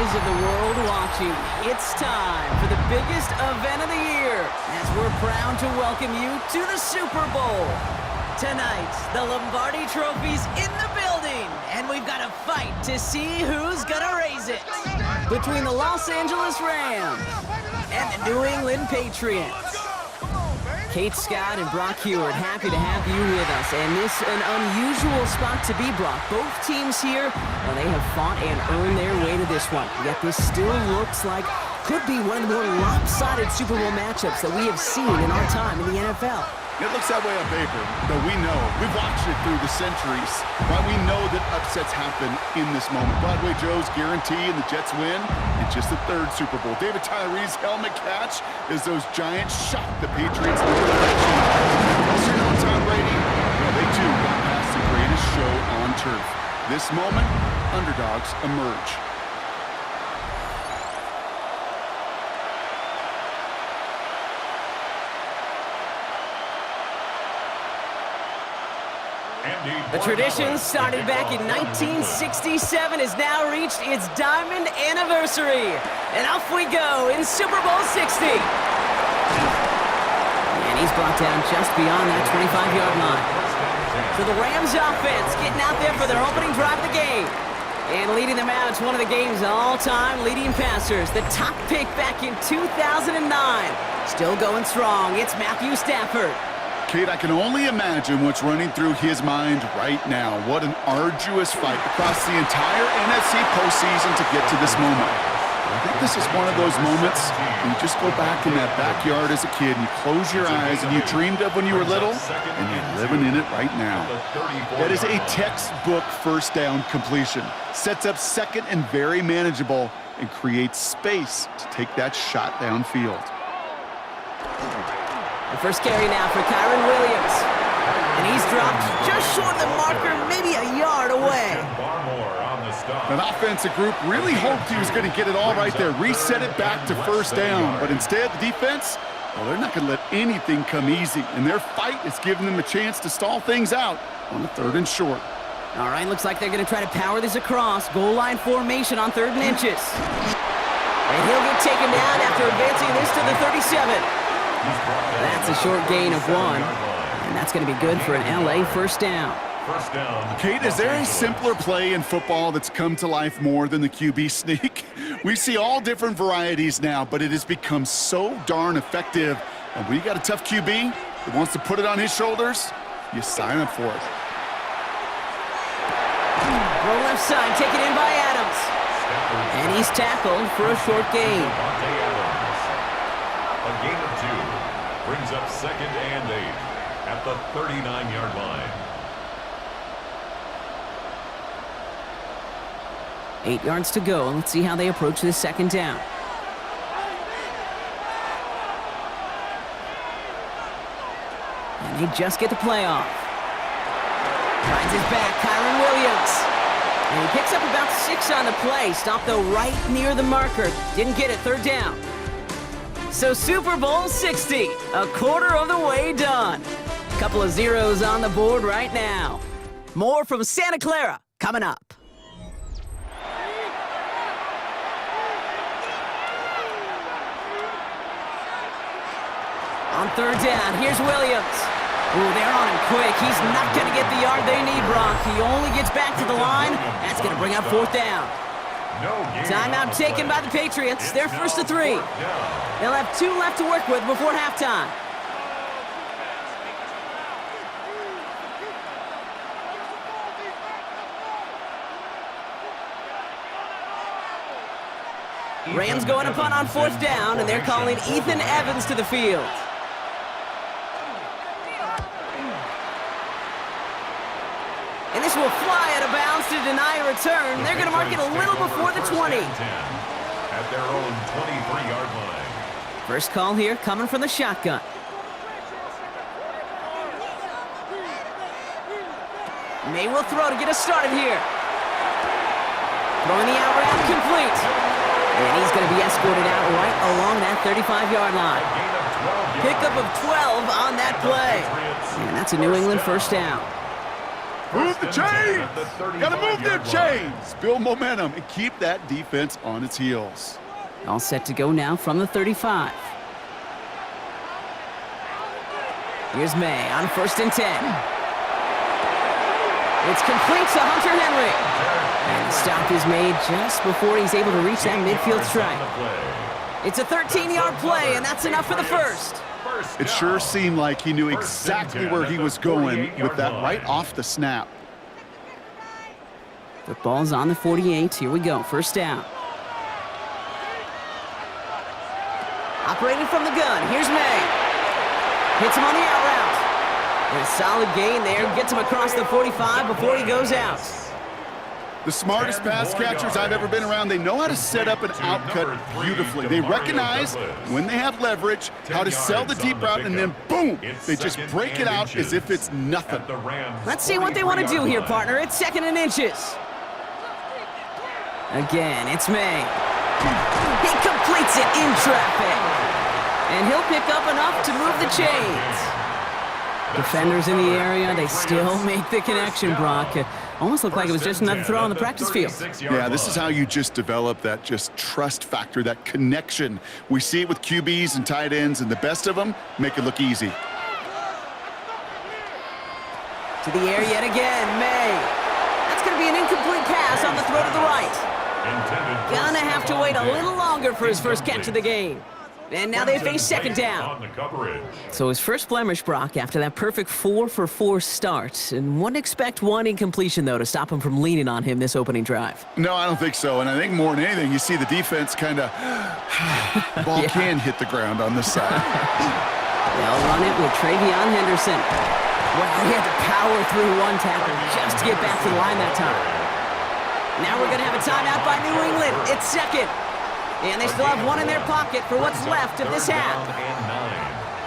eyes of the world watching. It's time for the biggest event of the year as we're proud to welcome you to the Super Bowl. Tonight, the Lombardi Trophy's in the building, and we've got a fight to see who's gonna raise it. Between the Los Angeles Rams and the New England Patriots. Kate Scott and Brock Heward, happy to have you with us. And this an unusual spot to be, Brock. Both teams here, well, they have fought and earned their way to this one. Yet this still looks like could be one of the more lopsided Super Bowl matchups that we have seen in our time in the NFL. It looks that way on paper, but we know. We've watched it through the centuries. Right? We know that upsets happen in this moment. Broadway Joe's guarantee and the Jets win in just the third Super Bowl. David Tyree's helmet catch as those Giants shock the Patriots in the direction. Also, you know Tom Brady? Well, they too got past the greatest show on turf. This moment, underdogs emerge. The tradition started back in 1967 has now reached its diamond anniversary. And off we go in Super Bowl 60. And he's brought down just beyond that 25-yard line. So the Rams offense getting out there for their opening drive of the game. And leading them out is one of the game's all-time leading passers. The top pick back in 2009. Still going strong. It's Matthew Stafford. Kate, I can only imagine what's running through his mind right now. What an arduous fight across the entire NFC postseason to get to this moment. I think this is one of those moments when you just go back in that backyard as a kid and you close your eyes and you dreamed of when you were little, and you're living in it right now. That is a textbook first down completion. Sets up second and very manageable and creates space to take that shot downfield. The first carry now for Kyron Williams. And he's dropped just short of the marker, maybe a yard away. An offensive group really hoped he was going to get it all right there, reset it back to first down. But instead, the defense, well, they're not going to let anything come easy. And their fight is giving them a chance to stall things out on the 3rd and short. All right, looks like they're going to try to power this across. Goal line formation on 3rd and inches. And he'll get taken down after advancing this to the 37. That's a short gain of 1, and that's going to be good for an LA first down. Kate, is there a simpler play in football that's come to life more than the QB sneak? We see all different varieties now, but it has become so darn effective. And when you got a tough QB that wants to put it on his shoulders, you sign up for it. Throw left side, taken in by Adams. And he's tackled for a short gain. A gain of 2 brings up 2nd and 8 at the 39-yard line. 8 yards to go. Let's see how they approach this 2nd down. And they just get the play off. Finds his back, Kyron Williams. And he picks up about 6 on the play. Stopped, though, right near the marker. Didn't get it, 3rd down. So Super Bowl 60, a quarter of the way done. Couple of zeros on the board right now. More from Santa Clara coming up. On 3rd down, here's Williams. Ooh, they're on him quick. He's not going to get the yard they need, Brock. He only gets back to the line. That's going to bring up 4th down. Timeout taken by the Patriots. They're 1st to 3. They'll have 2 left to work with before halftime. Rams going to punt on 4th down, and they're calling Ethan Evans to the field. And this will fly out of bounds to deny a return. They're going to mark it a little before the 20. At their own 23-yard line. First call here coming from the shotgun. May will throw to get us started here. Throwing the out route complete. And he's going to be escorted out right along that 35-yard line. Pickup of 12 on that play. And that's a New England first down. Move the chains! Gotta move them 35-yard line. chains! Build momentum and keep that defense on its heels. All set to go now from the 35. Here's May on 1st and 10. It's complete to Hunter Henry. And the stop is made just before he's able to reach that midfield strike. It's a 13-yard play, and that's enough for the first. It sure seemed like he knew exactly where he was going with that right off the snap. Football's on the 48. Here we go. First down. Operating from the gun. Here's May. Hits him on the out route. And a solid gain there. Gets him across the 45 before he goes out. The smartest pass catchers I've ever been around, they know how to set up an out cut beautifully. They recognize when they have leverage, how to sell the deep route, and then boom, they just break it out as if it's nothing. Let's see what they want to do here, partner. It's 2nd and inches. Again, it's May. He completes it in traffic. And he'll pick up enough to move the chains. Defenders in the area, they still make the connection, Brock. Almost looked like it was just another throw on the practice field. Yeah, this is how you just develop that just trust factor, that connection. We see it with QBs and tight ends, and the best of them make it look easy. To the air yet again, May. That's going to be an incomplete pass on the throw to the right. Gonna have to wait a little longer for his first catch of the game. And now they face 2nd down. So his first blemish, Brock, after that perfect 4-for-4 start. And wouldn't expect one incompletion, though, to stop him from leaning on him this opening drive. No, I don't think so. And I think more than anything, you see the defense kind of ball can hit the ground on this side. They'll run it with Travion Henderson. Well, he had to power through one tackle just to get back to the line that time. Now we're going to have a timeout by New England. It's 2nd. And they still have one in their pocket for what's left of this half.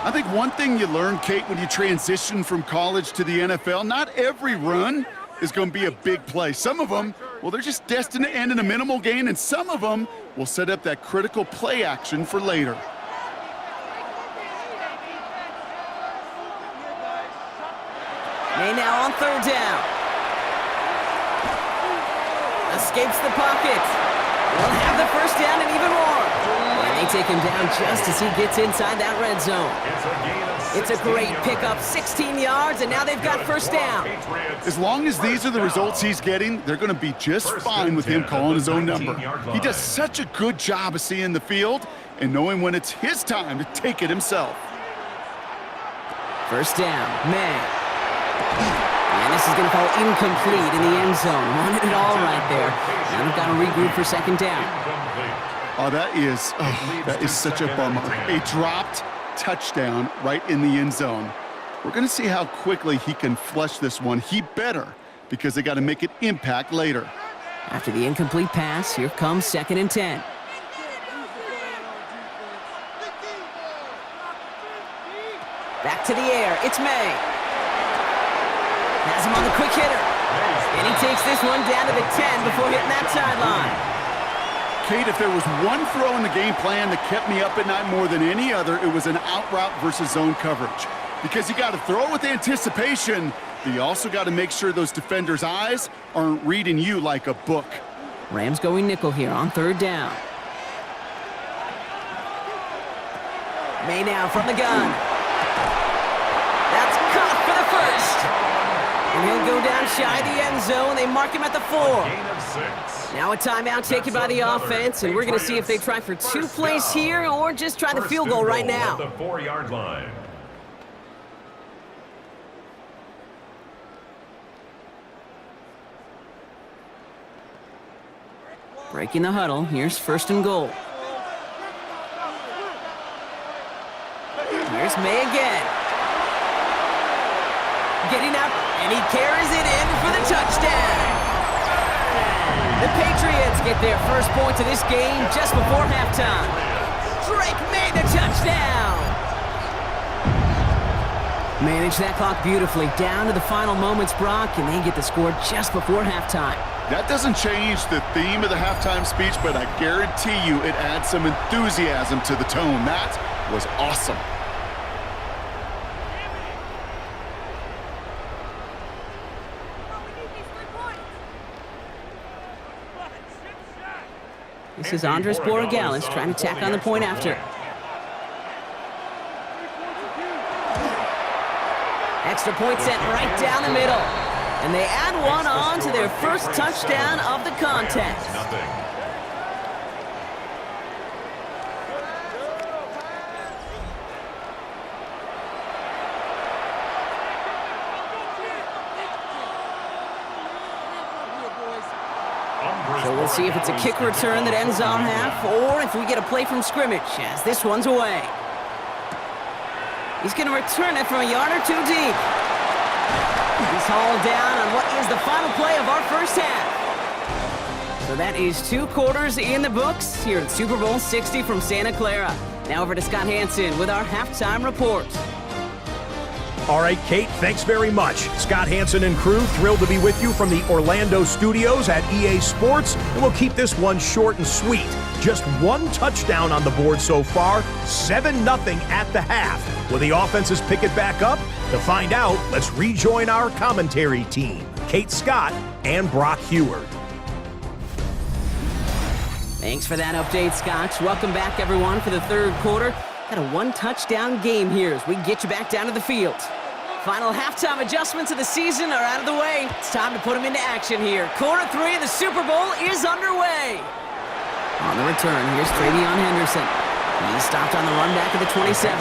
I think one thing you learn, Kate, when you transition from college to the NFL, not every run is going to be a big play. Some of them, well, they're just destined to end in a minimal gain, and some of them will set up that critical play action for later. May now on 3rd down. Escapes the pocket. We'll have the first down and even more. And they take him down just as he gets inside that red zone. It's a great pickup, 16 yards, and now they've got first down. As long as these are the results he's getting, they're going to be just fine with him calling his own number. He does such a good job of seeing the field and knowing when it's his time to take it himself. First down, May. And this is going to fall incomplete in the end zone. Wanted it all right there. Now they've got to regroup for 2nd down. Oh, that is such a bummer. A dropped touchdown right in the end zone. We're going to see how quickly he can flush this one. He better, because they got to make an impact later. After the incomplete pass, here comes 2nd and 10. Back to the air. It's May. Has him on the quick hitter. And he takes this one down to the 10 before hitting that sideline. Kate, if there was one throw in the game plan that kept me up at night more than any other, it was an out route versus zone coverage. Because you got to throw with anticipation, but you also got to make sure those defenders' eyes aren't reading you like a book. Rams going nickel here on 3rd down. May now from the gun. That's caught for the first. And he'll go down shy of the end zone. They mark him at the 4. Now a timeout taken by the offense, and we're going to see if they try for 2 plays here or just try the field goal right now. The 4-yard line. Breaking the huddle. Here's 1st and goal. Here's May again. Getting up, and he carries it in for the touchdown. The Patriots get their first points of this game just before halftime. Drake made the touchdown. Managed that clock beautifully down to the final moments, Brock, and they get the score just before halftime. That doesn't change the theme of the halftime speech, but I guarantee you it adds some enthusiasm to the tone. That was awesome. This is Andres Borregales trying to tack on the point after. Extra point sent right down the middle. And they add one on to their first touchdown of the contest. So we'll see if it's a kick return that ends our half, or if we get a play from scrimmage, as this one's away. He's going to return it from a yard or two deep. He's hauled down on what is the final play of our first half. So that is 2 quarters in the books here at Super Bowl 60 from Santa Clara. Now over to Scott Hansen with our halftime report. All right, Kate, thanks very much. Scott Hansen and crew, thrilled to be with you from the Orlando studios at EA Sports, and we'll keep this one short and sweet. Just 1 touchdown on the board so far, 7-0 at the half. Will the offenses pick it back up? To find out, let's rejoin our commentary team, Kate Scott and Brock Heward. Thanks for that update, Scott. Welcome back, everyone, for the third quarter. Got a 1-touchdown game here as we get you back down to the field. Final halftime adjustments of the season are out of the way. It's time to put them into action here. Quarter 3 of the Super Bowl is underway. On the return, here's Travion Henderson. He's stopped on the run back of the 27.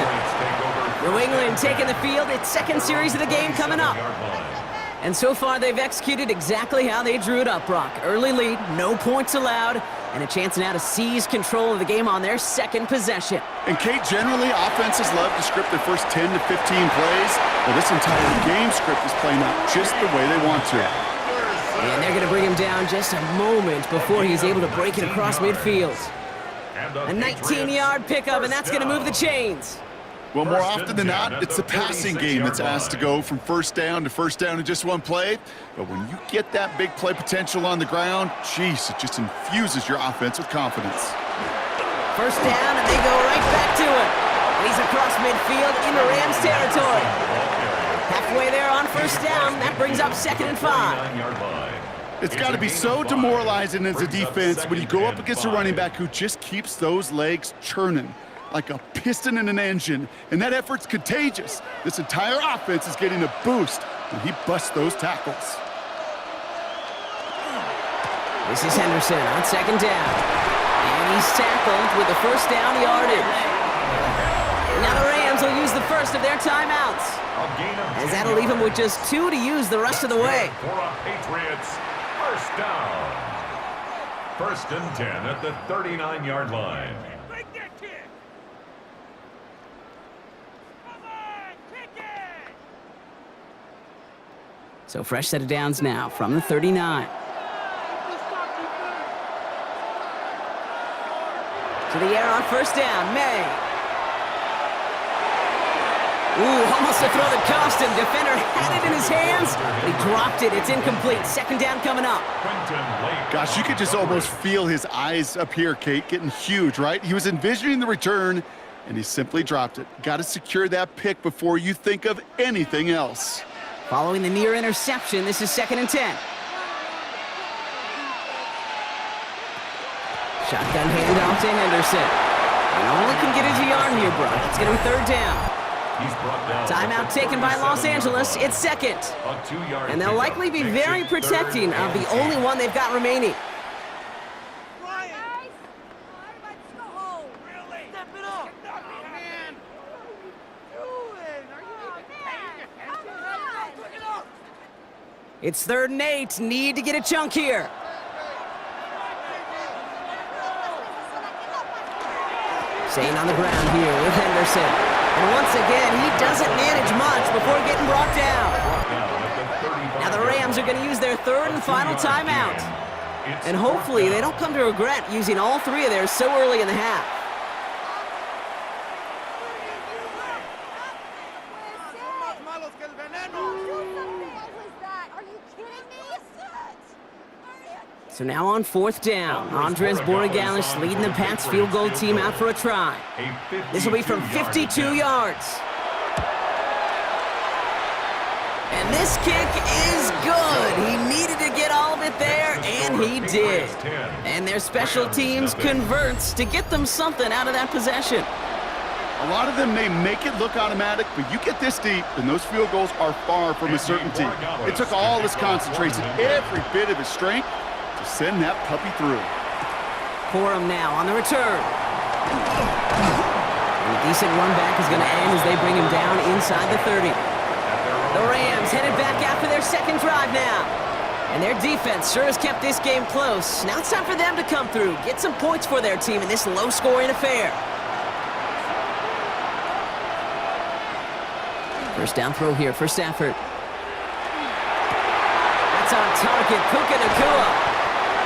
New England taking the field. Its second series of the game coming up. And so far, they've executed exactly how they drew it up, Brock. Early lead, no points allowed, and a chance now to seize control of the game on their second possession. And Kate, generally, offenses love to script their first 10 to 15 plays. Well, this entire game script is playing out just the way they want to. And they're going to bring him down just a moment before he's able to break it across midfield. A 19-yard pickup, and that's going to move the chains. Well, more often than not, it's the passing game that's asked to go from first down in just one play. But when you get that big play potential on the ground, geez, it just infuses your offense with confidence. First down, and they go right back to it. And he's across midfield into Rams territory. Halfway there on first down, that brings up 2nd and 5. It's got to be so demoralizing as a defense when you go up against a running back who just keeps those legs churning like a piston in an engine, and that effort's contagious. This entire offense is getting a boost when he busts those tackles. This is Henderson on 2nd down. And he's tackled with the first down yardage. Now the Rams will use the first of their timeouts, as that'll leave him with just 2 to use the rest of the way. For a Patriots, first down. 1st and 10 at the 39-yard line. So fresh set of downs now from the 39. To the air on first down, May. Ooh, almost to throw the cost him. Defender had it in his hands, but he dropped it. It's incomplete. 2nd down coming up. Gosh, you could just almost feel his eyes up here, Kate, getting huge, right? He was envisioning the return, and he simply dropped it. Got to secure that pick before you think of anything else. Following the near interception, this is 2nd and 10. Shotgun handoff to Henderson. And only can get a yard here, Brock. It's going to be 3rd down. Timeout taken by Los Angeles. It's 2nd. And they'll likely be very protecting of the only one they've got remaining. It's 3rd and 8. Need to get a chunk here. Staying on the ground here with Henderson. And once again, he doesn't manage much before getting brought down. Now the Rams are going to use their 3rd and final timeout. And hopefully they don't come to regret using all 3 of theirs so early in the half. So now on 4th down, Andres Borregales leading the Pats field goal team out for a try. This will be from 52 yards. And this kick is good. He needed to get all of it there, and he did. And their special teams converts to get them something out of that possession. A lot of them may make it look automatic, but you get this deep, and those field goals are far from a certainty. It took all his concentration, every bit of his strength, to send that puppy through. Corum now on the return. A decent run back is going to end as they bring him down inside the 30. The Rams headed back after their second drive now. And their defense sure has kept this game close. Now it's time for them to come through, get some points for their team in this low-scoring affair. First down throw here for Stafford. That's on target, Puka Nacua.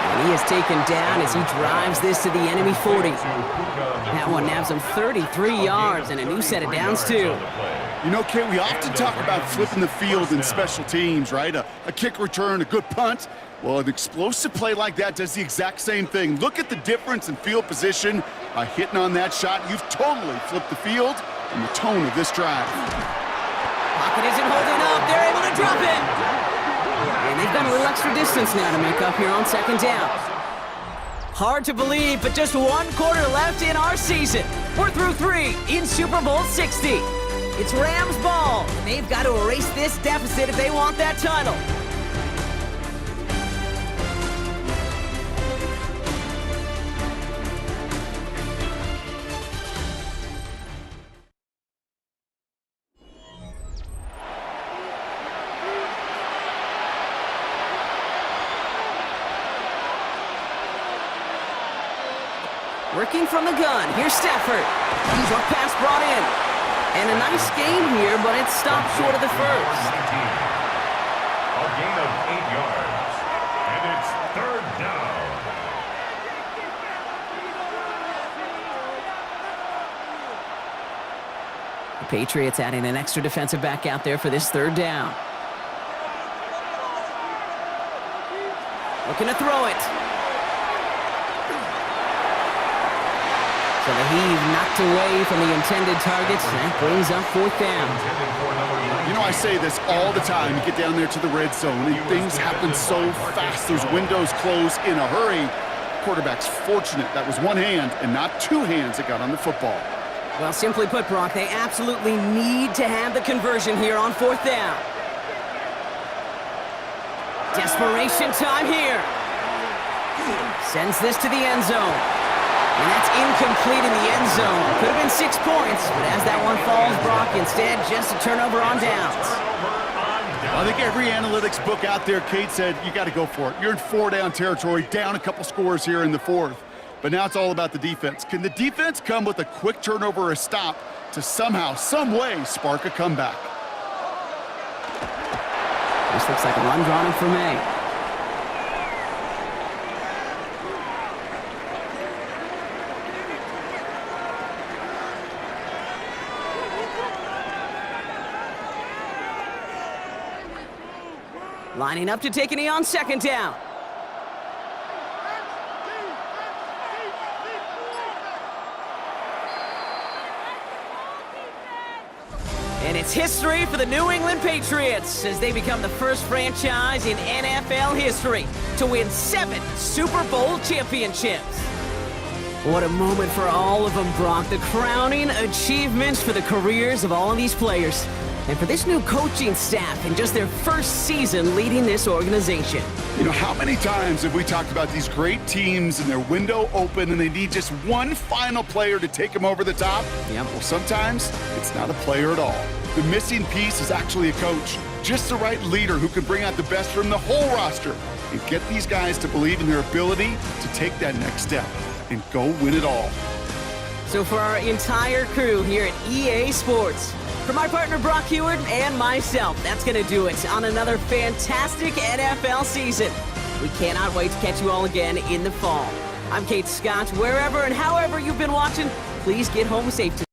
And he is taken down as he drives this to the enemy 40. That one nabs him 33 yards and a new set of downs, too. You know, Kate, we often talk about flipping the field in special teams, right? A kick return, a good punt. Well, an explosive play like that does the exact same thing. Look at the difference in field position. By hitting on that shot, you've totally flipped the field and the tone of this drive. Pocket isn't holding up. They're able to drop it. And they've got a little extra distance now to make up here on second down. Hard to believe, but just one quarter left in our season. We're through 3 in Super Bowl 60. It's Rams ball, and they've got to erase this deficit if they want that title. Working from the gun, here's Stafford. He's a pass brought in. And a nice gain here, but it stopped short of the first. A gain of 8 yards. And it's third down. The Patriots adding an extra defensive back out there for this third down. Looking to throw it. So the heave knocked away from the intended targets. That brings up fourth down. You know, I say this all the time. You get down there to the red zone, and things happen so fast. Those windows close in a hurry. Quarterback's fortunate that was one hand and not two hands that got on the football. Well, simply put, Brock, they absolutely need to have the conversion here on fourth down. Desperation time here. Sends this to the end zone. And that's incomplete in the end zone. Could have been 6 points, but as that one falls, Brock, instead just a turnover on downs. I think every analytics book out there, Kate, said you got to go for it. You're in 4-down territory, down a couple scores here in the fourth. But now it's all about the defense. Can the defense come with a quick turnover or a stop to somehow, some way, spark a comeback? This looks like a run drawn in for May. Lining up to take a knee on second down. And it's history for the New England Patriots as they become the first franchise in NFL history to win 7 Super Bowl championships. What a moment for all of them, Brock. The crowning achievements for the careers of all of these players. And for this new coaching staff in just their first season leading this organization. You know, how many times have we talked about these great teams and their window open and they need just one final player to take them over the top? Yep. Well, sometimes it's not a player at all. The missing piece is actually a coach. Just the right leader who can bring out the best from the whole roster and get these guys to believe in their ability to take that next step and go win it all. So for our entire crew here at EA Sports, for my partner Brock Heward and myself, that's going to do it on another fantastic NFL season. We cannot wait to catch you all again in the fall. I'm Kate Scott. Wherever and however you've been watching, please get home safe tonight.